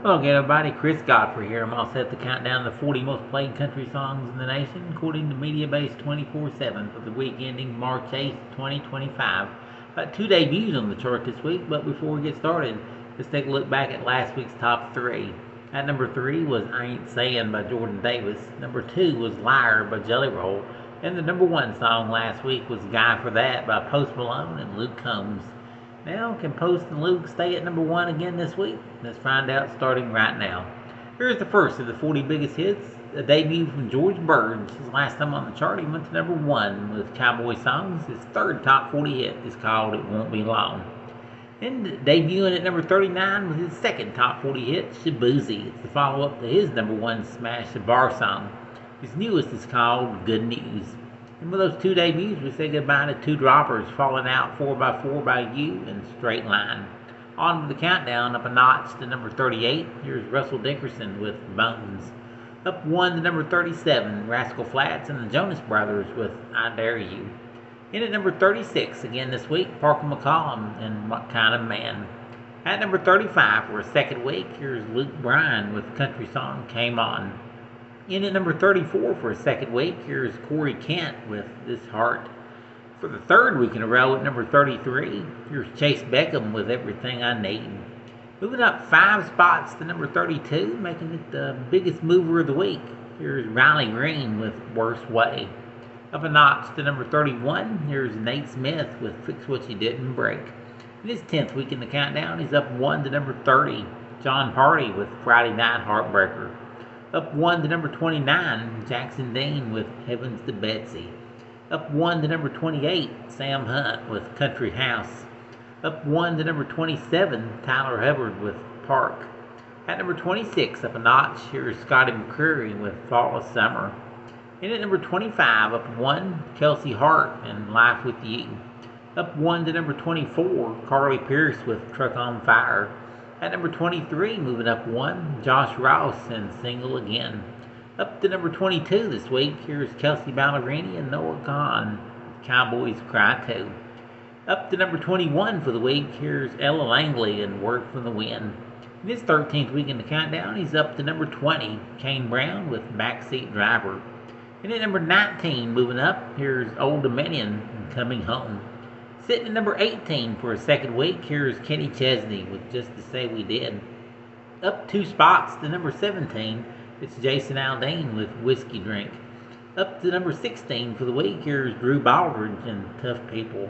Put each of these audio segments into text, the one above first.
Hello again, everybody. Chris Godfrey here. I'm all set to count down the 40 most played country songs in the nation, according to MediaBase 24/7 for the week ending March 8th, 2025. Got two debuts on the chart this week, but before we get started, let's take a look back at last week's top three. At number 3 was I Ain't Sayin' by Jordan Davis. Number 2 was Liar by Jelly Roll. And the number 1 song last week was Guy for That by Post Malone and Luke Combs. Now, can Post and Luke stay at number 1 again this week? Let's find out starting right now. Here's the first of the 40 biggest hits, a debut from George Burns. His last time on the chart, he went to number 1 with Cowboy Songs. His third top 40 hit is called It Won't Be Long. And debuting at number 39 was his second top 40 hit, Shaboozey. It's the follow-up to his number 1 smash, The Bar Song. His newest is called Good News. And with those two debuts, we say goodbye to two droppers, Falling Out 4x4 by You and Straight Line. On to the countdown, up a notch to number 38. Here's Russell Dickerson with Bones. Up 1 to number 37, Rascal Flatts and the Jonas Brothers with I Dare You. In at number 36, again this week, Parker McCollum and What Kind of Man. At number 35 for a second week, here's Luke Bryan with country song Came On. In at number 34 for a second week, here's Corey Kent with This Heart. For the third week in a row at number 33, here's Chase Beckham with Everything I Need. Moving up 5 spots to number 32, making it the biggest mover of the week. Here's Riley Green with Worst Way. Up a notch to number 31, here's Nate Smith with Fix What You Didn't Break. In his 10th week in the countdown, he's up 1 to number 30, John Party with Friday Night Heartbreaker. Up 1 to number 29, Jackson Dean with Heavens to Betsy. Up 1 to number 28, Sam Hunt with Country House. Up 1 to number 27, Tyler Hubbard with Park. At number 26, up a notch, here's Scotty McCreery with Fall of Summer. And at number 25, up 1, Kelsey Hart and Life with You. Up 1 to number 24, Carly Pearce with Truck on Fire. At number 23, moving up 1, Josh Ross and Single Again. Up to number 22 this week, here's Kelsey Ballerini and Noah Kahan, Cowboys Cry Too. Up to number 21 for the week, here's Ella Langley and Word from the Wind. In his 13th week in the countdown, he's up to number 20, Kane Brown with Backseat Driver. And at number 19, moving up, here's Old Dominion and Coming Home. Sitting at number 18 for a second week, here's Kenny Chesney with Just to Say We Did. Up 2 spots to number 17, it's Jason Aldean with Whiskey Drink. Up to number 16 for the week, here's Drew Baldridge and Tough People.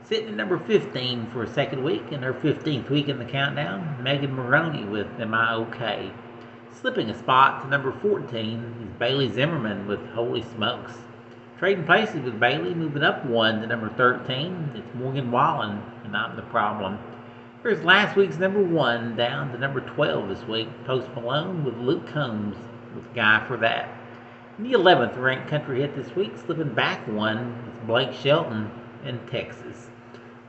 Sitting at number 15 for a second week, in her 15th week in the countdown, Megan Maroney with Am I Okay? Slipping a spot to number 14 is Bailey Zimmerman with Holy Smokes. Trading places with Bailey, moving up 1 to number 13, it's Morgan Wallen and I'm the Problem. Here's last week's number 1 down to number 12 this week, Post Malone with Luke Combs with Guy for That. In the 11th ranked country hit this week, slipping back 1, it's Blake Shelton and Texas.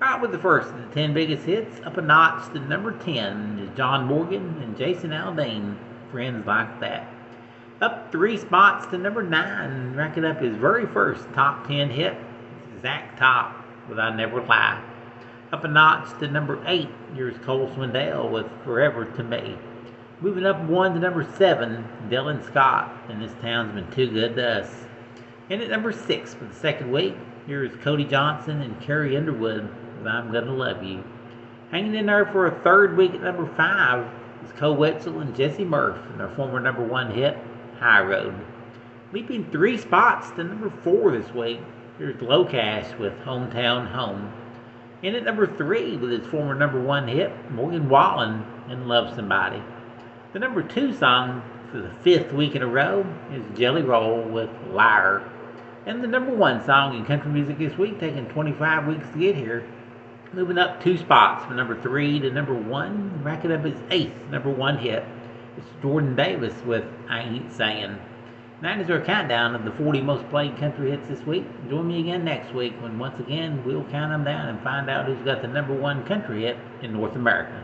Right with the first of the 10 biggest hits, up a notch to number 10 is John Morgan and Jason Aldean, Friends Like That. Up 3 spots to number 9, racking up his very first top 10 hit, Zach Top with I Never Lie. Up a notch to number 8, here's Cole Swindell with Forever to Me. Moving up 1 to number 7, Dylan Scott and This Town's Been Too Good to Us. And at number 6 for the second week, here's Cody Johnson and Carrie Underwood with I'm Gonna Love You. Hanging in there for a third week at number 5 is Cole Wetzel and Jesse Murph and their former number 1 hit, High Road. Leaping 3 spots to number 4 this week, here's Low Cash with Hometown Home. In at number 3 with his former number 1 hit, Morgan Wallen and Love Somebody. The number 2 song for the 5th week in a row is Jelly Roll with Liar. And the number 1 song in country music this week, taking 25 weeks to get here, moving up 2 spots from number 3 to number 1, racking up his 8th number 1 hit. It's Jordan Davis with I Ain't Sayin'. That is our countdown of the 40 most played country hits this week. Join me again next week when once again we'll count them down and find out who's got the number 1 country hit in North America.